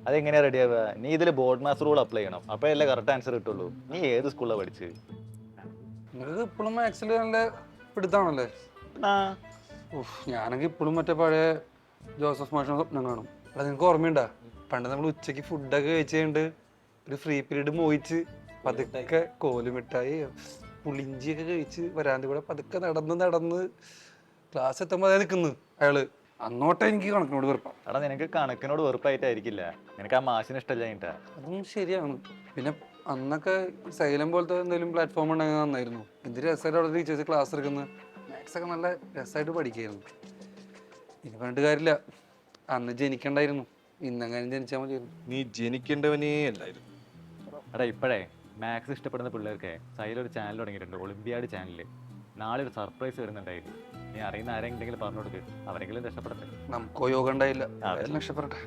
അതെങ്ങനെയാ റെഡി ആവുക? നീ ഇതിൽ ബോർഡ് മാസ് റൂൾ അപ്ലൈ ചെയ്യണം, അപ്പോഴല്ലേ കറക്റ്റ് ആൻസർ കിട്ടുള്ളൂ. നീ ഏത് സ്കൂളിലാണ് പഠിച്ചത്? നിങ്ങൾക്ക് ഇപ്പോഴും മാത്സിൽ നല്ല പിടുത്താണല്ലേ? ആ ഞാനെങ്കിൽ ഇപ്പോഴും മറ്റേ പഴയ ജോസഫ് മാഷിന്റെ സ്വപ്നം കാണും. അല്ല നിങ്ങൾക്ക് ഓർമ്മയുണ്ടാ, പണ്ട് നമ്മൾ ഉച്ചയ്ക്ക് ഫുഡൊക്കെ കഴിച്ച് കഴിഞ്ഞിട്ട് ഒരു ഫ്രീ പീരീഡ് മോഹിച്ച് പതുക്കെ കോലുമിഠായി പുളിഞ്ചിയൊക്കെ കഴിച്ച് വരാൻ്റെ കൂടെ പതുക്കെ നടന്ന് ക്ലാസ് എത്തുമ്പോൾ അതായത് നിൽക്കുന്നു അയാള്. അന്നോട്ടെ എനിക്ക് കണക്കിനോട് വെറുപ്പാണ്. എടാ, നിനക്ക് കണക്കിനോട് വെറുപ്പായിട്ടായിരിക്കില്ല, നിനക്ക് ആ മാഷിന് ഇഷ്ടമില്ലായിട്ടാ. അതും ശരിയാണ്. പിന്നെ അന്നൊക്കെ സൈലം പോലത്തെ എന്തെങ്കിലും പ്ലാറ്റ്ഫോം ഉണ്ടെങ്കിൽ നന്നായിരുന്നു. എന്ത് രസമായിട്ട് അവിടെ ടീച്ചേഴ്സ് ക്ലാസ് എടുക്കുന്നത്. മാത്സ് ഒക്കെ നല്ല രസമായിട്ട് പഠിക്കായിരുന്നു. ഇനി പറഞ്ഞിട്ട് കാര്യമില്ല, അന്ന് ജനിക്കണ്ടായിരുന്നു, ഇന്നെങ്ങനെ ജനിച്ചാൽ മതിയായിരുന്നു. നീ ജനിക്കേണ്ടവനേ അല്ലായിരുന്നു. എടാ, ഇപ്പോഴേ മാത്സ് ഇഷ്ടപ്പെടുന്ന പിള്ളേർക്ക് സൈലൊരു ചാനൽ തുടങ്ങിയിട്ടുണ്ട്, ഒളിമ്പിയാഡ് ചാനൽ. നാളെ ഒരു സർപ്രൈസ് വരുന്നുണ്ടായിരുന്നു. നീ അറിയുന്ന ആരെങ്കിലും പറഞ്ഞു കൊടുക്ക്, അവരെങ്കിലും രക്ഷപ്പെടട്ടെ. നമുക്കോ യോഗം ഉണ്ടായില്ല, രക്ഷപ്പെടട്ടെ.